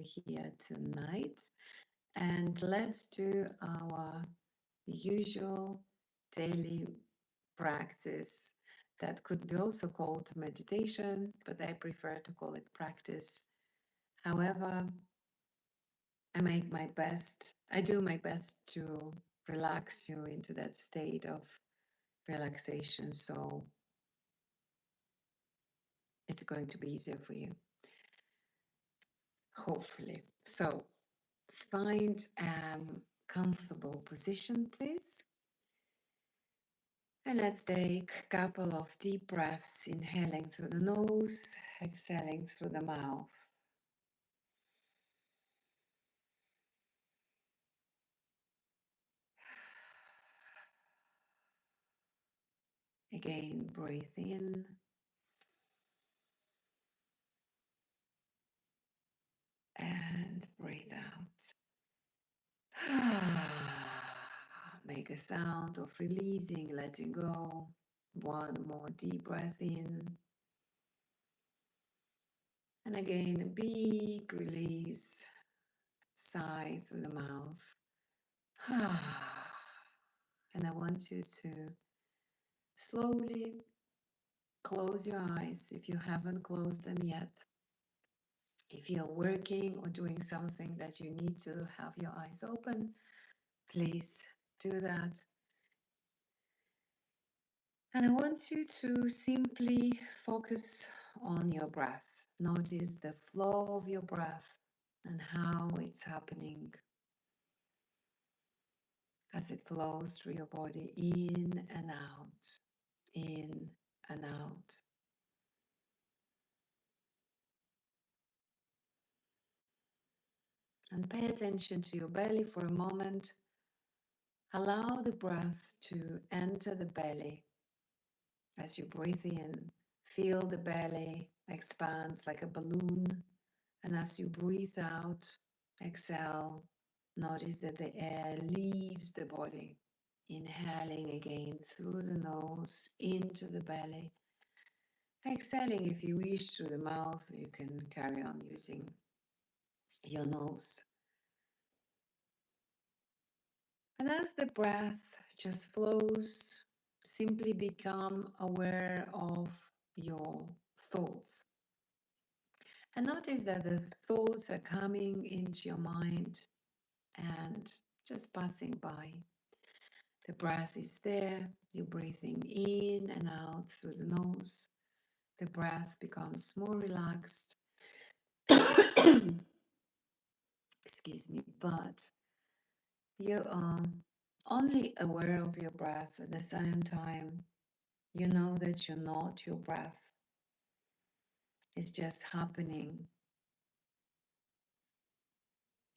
here tonight. And let's do our usual daily practice that could be also called meditation, but I prefer to call it practice. However, I do my best to relax you into that state of relaxation. So it's going to be easier for you, hopefully. So find a comfortable position, please. And let's take a couple of deep breaths, inhaling through the nose, exhaling through the mouth. Again, breathe in and breathe out. Make a sound of releasing, letting go. One more deep breath in. And again, a big release, sigh through the mouth. And I want you to slowly close your eyes if you haven't closed them yet. If you're working or doing something that you need to have your eyes open, please do that. And I want you to simply focus on your breath. Notice the flow of your breath and how it's happening as it flows through your body, in and out, in and out. And pay attention to your belly for a moment. Allow the breath to enter the belly. As you breathe in, feel the belly expands like a balloon. And as you breathe out, exhale, notice that the air leaves the body. Inhaling again through the nose into the belly. Exhaling if you wish through the mouth, you can carry on using your nose. And as the breath just flows, simply become aware of your thoughts. And notice that the thoughts are coming into your mind and just passing by. The breath is there, you're breathing in and out through the nose. The breath becomes more relaxed. Excuse me, but you are only aware of your breath at the same time. You know that you're not your breath. It's just happening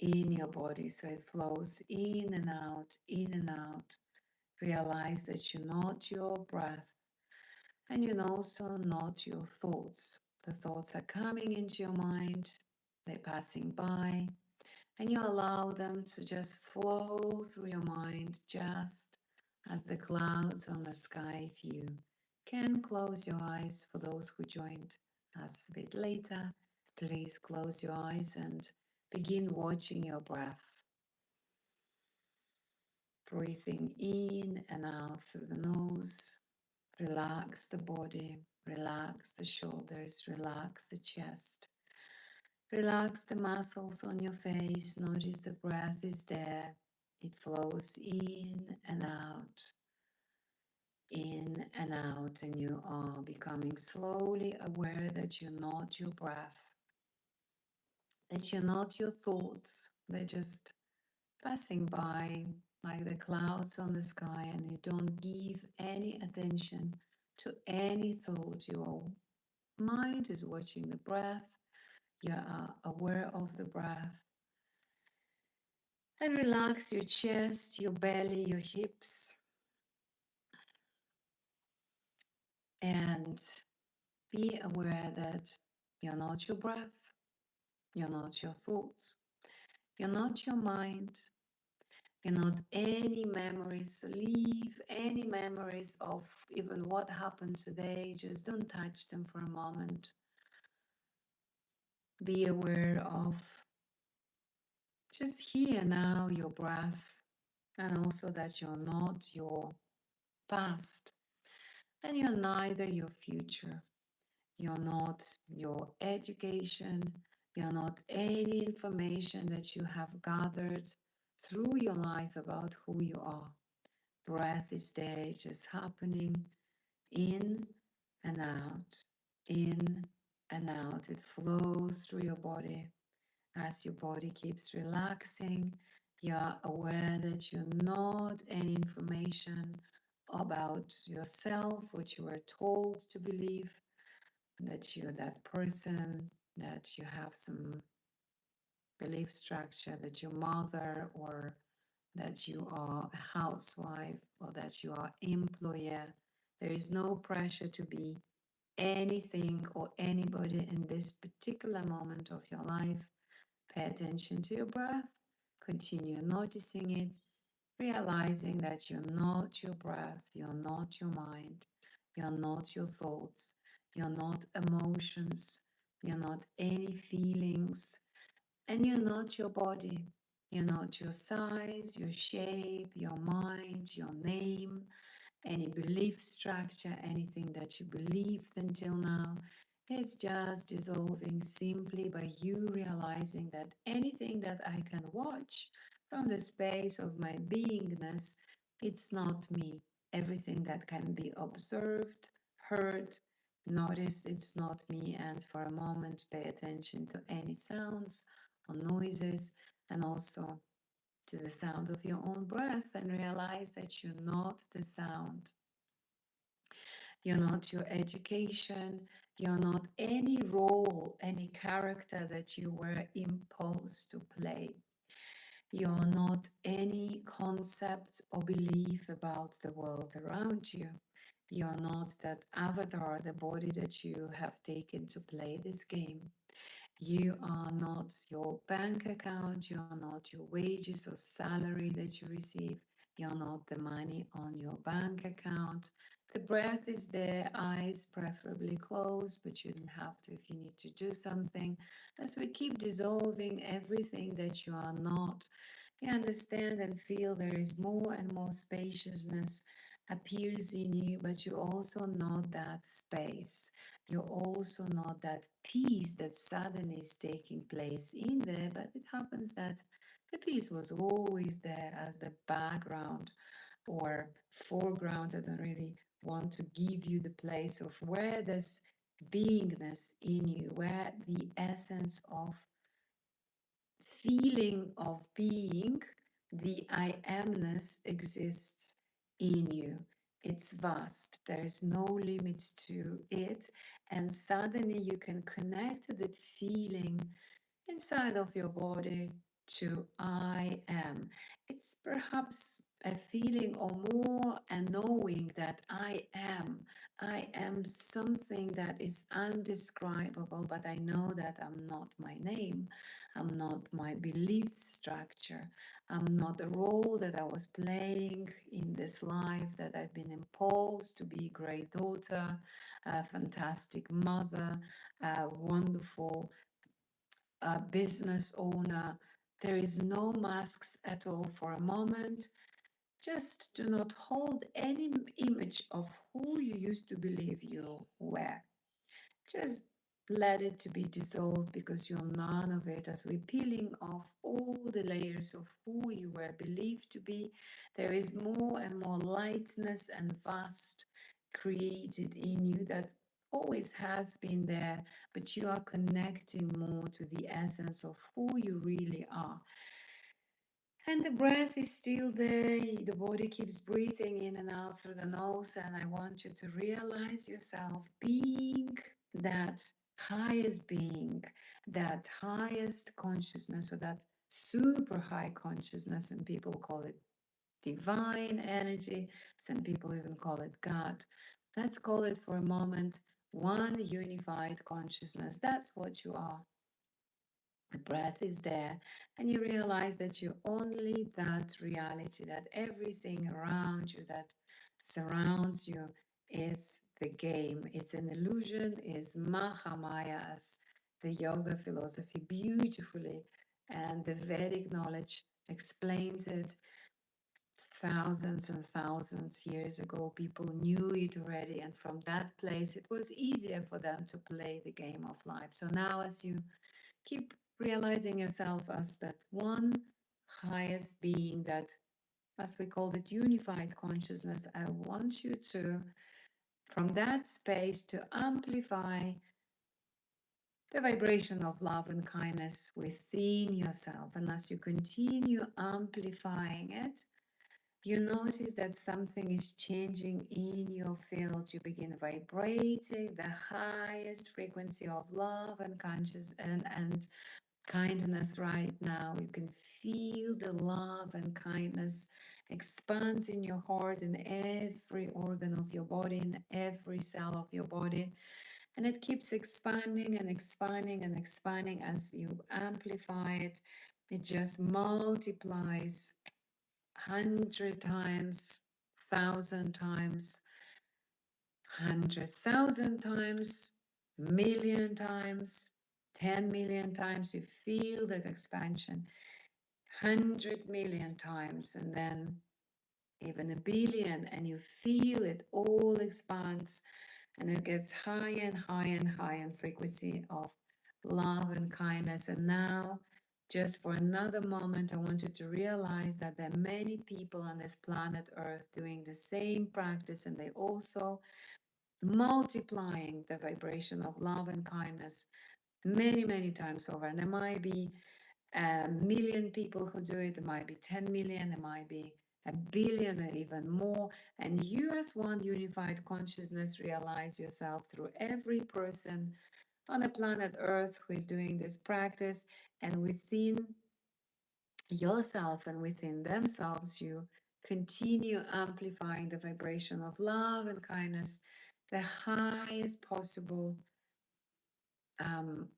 in your body. So it flows in and out, in and out. Realize that you're not your breath and you're also not your thoughts. The thoughts are coming into your mind, they're passing by, and you allow them to just flow through your mind just as the clouds on the sky. If you can close your eyes, for those who joined us a bit later, please close your eyes and begin watching your breath. Breathing in and out through the nose. Relax the body, relax the shoulders, relax the chest. Relax the muscles on your face. Notice the breath is there. It flows in and out, and you are becoming slowly aware that you're not your breath, that you're not your thoughts. They're just passing by like the clouds on the sky, and you don't give any attention to any thought. Your mind is watching the breath. You are aware of the breath. And relax your chest, your belly, your hips. And be aware that you're not your breath, you're not your thoughts, you're not your mind, you're not any memories. Leave any memories of even what happened today. Just don't touch them for a moment. Be aware of Just hear now your breath, and also that you're not your past and you're neither your future. You're not your education. You're not any information that you have gathered through your life about who you are. Breath is there, it's just happening in and out, in and out. It flows through your body. As your body keeps relaxing, you're aware that you're not any information about yourself, what you were told to believe, that you're that person, that you have some belief structure, that your mother, or that you are a housewife, or that you are employer. There is no pressure to be anything or anybody in this particular moment of your life. Pay attention to your breath, continue noticing it, realizing that you're not your breath, you're not your mind, you're not your thoughts, you're not emotions, you're not any feelings, and you're not your body. You're not your size, your shape, your mind, your name, any belief structure, anything that you believed until now. It's just dissolving simply by you realizing that anything that I can watch from the space of my beingness, it's not me. Everything that can be observed, heard, noticed, it's not me. And for a moment, pay attention to any sounds or noises, and also to the sound of your own breath, and realize that you're not the sound. You're not your education. You're not any role, any character that you were imposed to play. You're not any concept or belief about the world around you. You're not that avatar, the body that you have taken to play this game. You are not your bank account, you're not your wages or salary that you receive, you're not the money on your bank account. The breath is there, eyes preferably closed, but you don't have to if you need to do something. As we keep dissolving everything that you are not, you understand and feel there is more and more spaciousness appears in you, but you also know that space. You're also not that peace that suddenly is taking place in there, but it happens that the peace was always there as the background or foreground. I don't really want to give you the place of where this beingness in you, where the essence of feeling of being, the I amness exists in you. It's vast, there is no limits to it, and suddenly you can connect to that feeling inside of your body to I am. It's perhaps a feeling or more a knowing that I am. I am something that is undescribable, but I know that I'm not my name. I'm not my belief structure. I'm not the role that I was playing in this life that I've been imposed to be a great daughter, a fantastic mother, a wonderful business owner. There is no masks at all for a moment. Just do not hold any image of who you used to believe you were. Just let it to be dissolved because you're none of it. As we're peeling off all the layers of who you were believed to be, there is more and more lightness and vast created in you that always has been there, but you are connecting more to the essence of who you really are. And the breath is still there. The body keeps breathing in and out through the nose. And I want you to realize yourself being that highest being, that highest consciousness, or that super high consciousness. And people call it divine energy. Some people even call it God. Let's call it for a moment one unified consciousness. That's what you are. The breath is there, and you realize that you're only that reality, that everything around you that surrounds you is the game. It's an illusion, is Mahamaya, as the yoga philosophy beautifully And the Vedic knowledge explains it. Thousands and thousands years ago, people knew it already, and from that place, it was easier for them to play the game of life. So now, as you keep realizing yourself as that one highest being, that, as we call it, unified consciousness, I want you to, from that space, to amplify the vibration of love and kindness within yourself. And as you continue amplifying it, you notice that something is changing in your field. You begin vibrating the highest frequency of love and conscious and kindness right now. You can feel the love and kindness expands in your heart, in every organ of your body, in every cell of your body. And it keeps expanding and expanding and expanding as you amplify it. It just multiplies 100 times, 1,000 times, 100,000 times, million times, 10 million times. You feel that expansion 100 million times, and then even a billion, and you feel it all expands, and it gets higher and higher and higher in frequency of love and kindness. And now, just for another moment, I want you to realize that there are many people on this planet Earth doing the same practice, and they also multiplying the vibration of love and kindness many, many times over. And there might be a million people who do it, there might be 10 million, there might be a billion or even more. And you, as one unified consciousness, realize yourself through every person on the planet Earth who is doing this practice. And within yourself and within themselves, you continue amplifying the vibration of love and kindness, the highest possible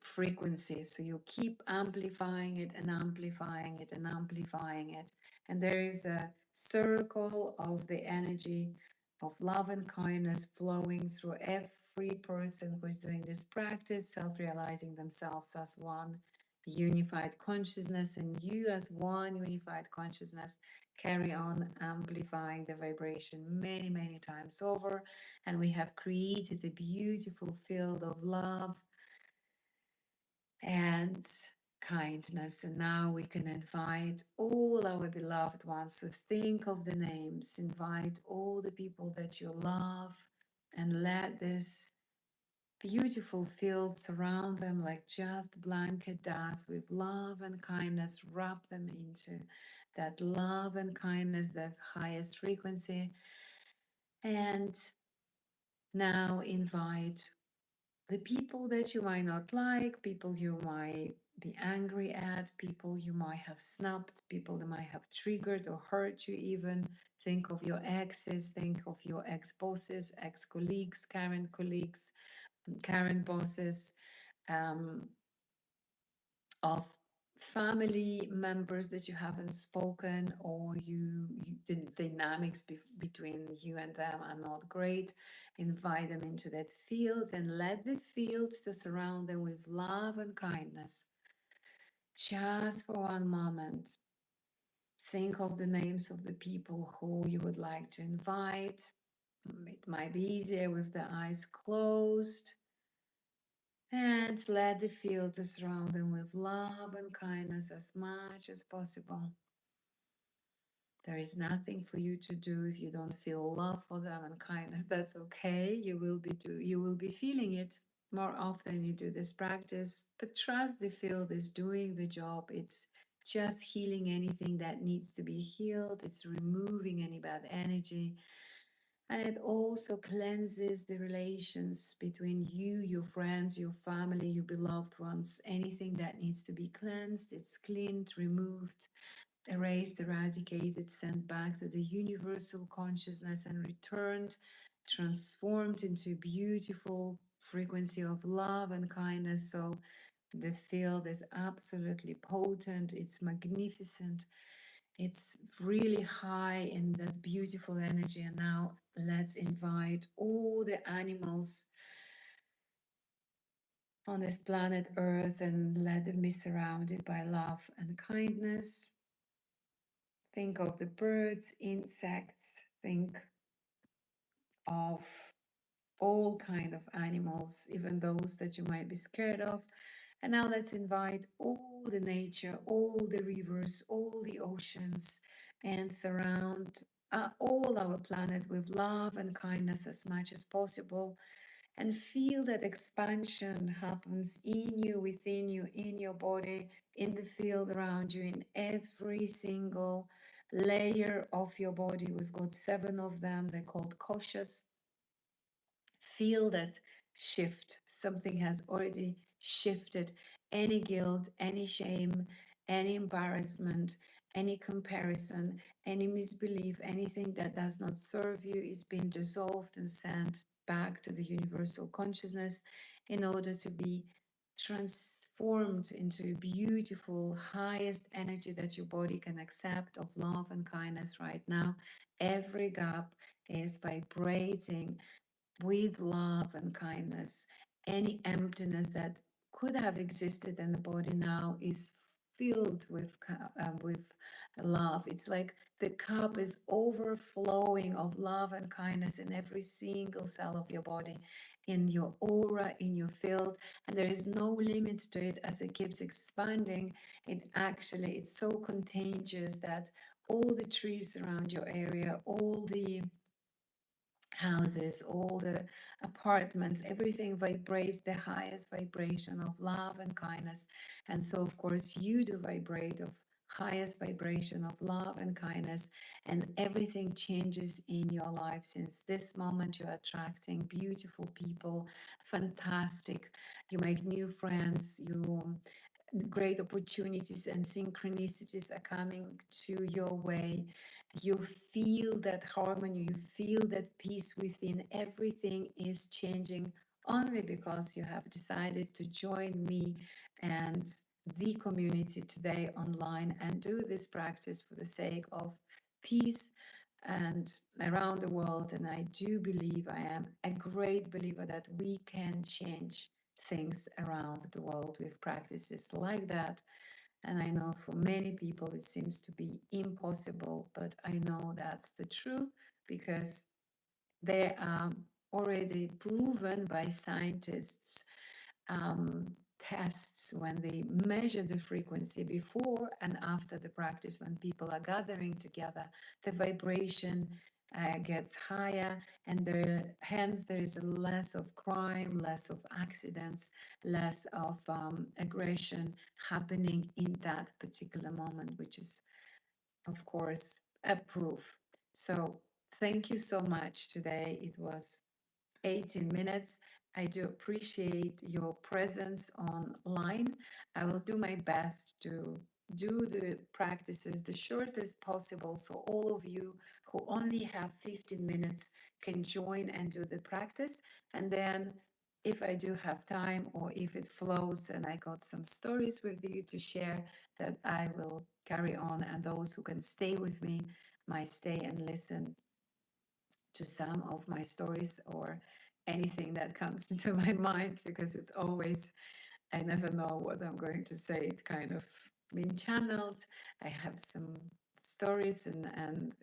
frequency. So you keep amplifying it and amplifying it and amplifying it. And there is a circle of the energy of love and kindness flowing through every person who is doing this practice, self realizing themselves as one unified consciousness. And you, as one unified consciousness, carry on amplifying the vibration many, many times over. And we have created a beautiful field of love and kindness. And now we can invite all our beloved ones. So think of the names, invite all the people that you love, and let this beautiful field surround them like just blanket does, with love and kindness. Wrap them into that love and kindness, the highest frequency. And now invite the people that you might not like, people you might be angry at, people you might have snubbed, people that might have triggered or hurt you even. Think of your exes, think of your ex-bosses, ex-colleagues, current colleagues, current bosses, um, of family members that you haven't spoken, or the dynamics between you and them are not great. Invite them into that field and let the field to surround them with love and kindness. Just for one moment, think of the names of the people who you would like to invite. It might be easier with the eyes closed. And let the field surround them with love and kindness as much as possible. There is nothing for you to do if you don't feel love for them and kindness. That's okay. You will be feeling it more often you do this practice. But trust the field is doing the job. It's just healing anything that needs to be healed. It's removing any bad energy. And it also cleanses the relations between you, your friends, your family, your beloved ones. Anything that needs to be cleansed, it's cleaned, removed, erased, eradicated, sent back to the universal consciousness and returned, transformed into beautiful frequency of love and kindness. So the field is absolutely potent, it's magnificent, it's really high in that beautiful energy. And now let's invite all the animals on this planet Earth, and let them be surrounded by love and kindness. Think of the birds, insects, think of all kind of animals, even those that you might be scared of. And now let's invite all the nature, all the rivers, all the oceans, and surround all our planet with love and kindness as much as possible. And feel that expansion happens in you, within you, in your body, in the field around you, in every single layer of your body. We've got 7 of them. They're called koshas. Feel that shift. Something has already shifted. Any guilt, any shame, any embarrassment, any comparison, any misbelief, anything that does not serve you is being dissolved and sent back to the universal consciousness in order to be transformed into a beautiful, highest energy that your body can accept of love and kindness right now. Every gap is vibrating with love and kindness. Any emptiness that could have existed in the body now is filled with love. It's like the cup is overflowing of love and kindness in every single cell of your body, in your aura, in your field, and there is no limits to it as it keeps expanding. It actually it's so contagious that all the trees around your area, all the houses, all the apartments, everything vibrates the highest vibration of love and kindness. And so, of course, you do vibrate of highest vibration of love and kindness, and everything changes in your life. Since this moment, you're attracting beautiful people, fantastic. You make new friends, you great opportunities and synchronicities are coming to your way. You feel that harmony, you feel that peace within. Everything is changing only because you have decided to join me and the community today online and do this practice for the sake of peace and around the world. And I do believe, I am a great believer that we can change things around the world with practices like that. And I know for many people it seems to be impossible, but I know that's the truth because they are already proven by scientists, tests when they measure the frequency before and after the practice, when people are gathering together, the vibration gets higher, and hence there is less of crime, less of accidents, less of aggression happening in that particular moment, which is, of course, a proof. So, thank you so much today. It was 18 minutes. I do appreciate your presence online. I will do my best to do the practices the shortest possible so all of you who only have 15 minutes can join and do the practice. And then if I do have time or if it flows and I got some stories with you to share, that I will carry on, and those who can stay with me might stay and listen to some of my stories or anything that comes into my mind, because it's always, I never know what I'm going to say. It kind of been channeled. I have some stories and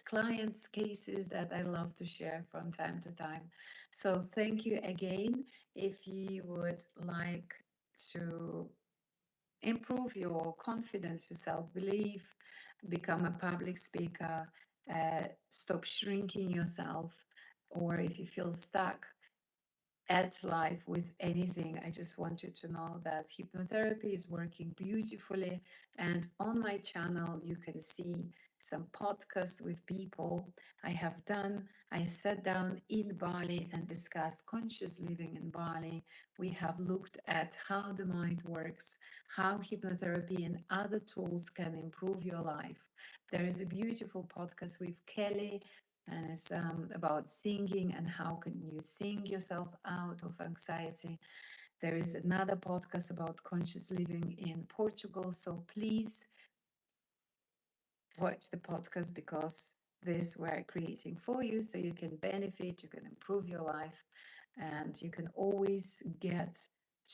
clients cases that I love to share from time to time. So thank you again. If you would like to improve your confidence, your self-belief, become a public speaker, stop shrinking yourself, or if you feel stuck at life with anything, I just want you to know that hypnotherapy is working beautifully. And on my channel, you can see some podcasts with people I have done. I sat down in Bali and discussed conscious living in Bali. We have looked at how the mind works, how hypnotherapy and other tools can improve your life. There is a beautiful podcast with Kelly, and it's about singing and how can you sing yourself out of anxiety. There is another podcast about conscious living in Portugal, so please watch the podcast, because this we're creating for you so you can benefit, you can improve your life, and you can always get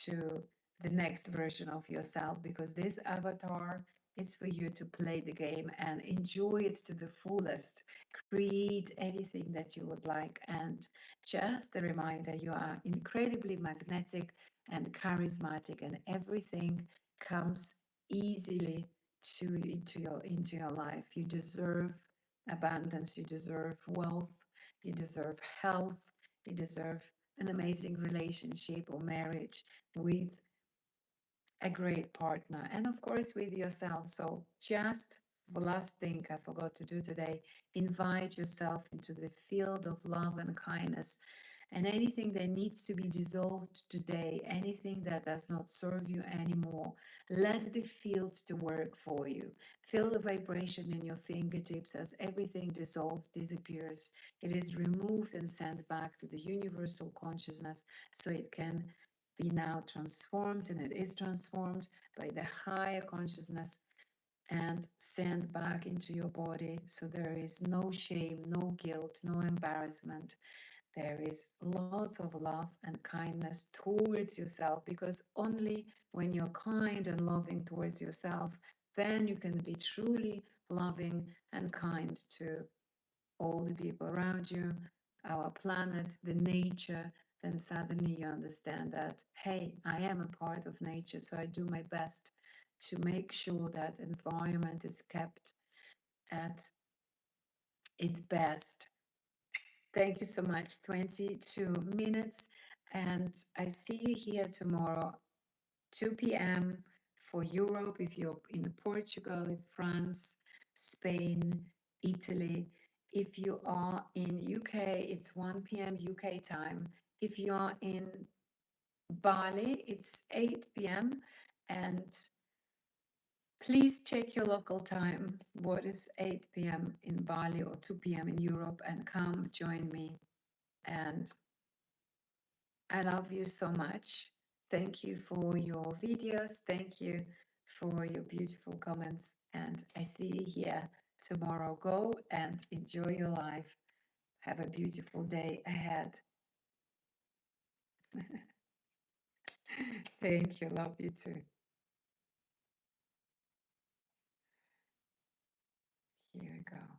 to the next version of yourself, because this avatar is for you to play the game and enjoy it to the fullest. Create anything that you would like. And just a reminder, you are incredibly magnetic and charismatic, and everything comes easily to into your life. You deserve abundance, you deserve wealth, you deserve health, you deserve an amazing relationship or marriage with a great partner, and of course with yourself. So just the last thing I forgot to do today, invite yourself into the field of love and kindness, and anything that needs to be dissolved today, anything that does not serve you anymore, let the field to work for you. Feel the vibration in your fingertips as everything dissolves, disappears. It is removed and sent back to the universal consciousness so it can be now transformed, and it is transformed by the higher consciousness and sent back into your body. So there is no shame, no guilt, no embarrassment. There is lots of love and kindness towards yourself, because only when you're kind and loving towards yourself, then you can be truly loving and kind to all the people around you, our planet, the nature. Then suddenly you understand that, hey, I am a part of nature, so I do my best to make sure that environment is kept at its best. Thank you so much. 22 minutes, and I see you here tomorrow, 2 p.m. for Europe. If you're in Portugal, in France, Spain, Italy. If you are in UK, it's 1 p.m. UK time. If you are in Bali, it's 8 p.m. And please check your local time. What is 8 p.m. in Bali or 2 p.m. in Europe, and come join me. And I love you so much. Thank you for your videos. Thank you for your beautiful comments. And I see you here tomorrow. Go and enjoy your life. Have a beautiful day ahead. Thank you. Love you too. Here we go.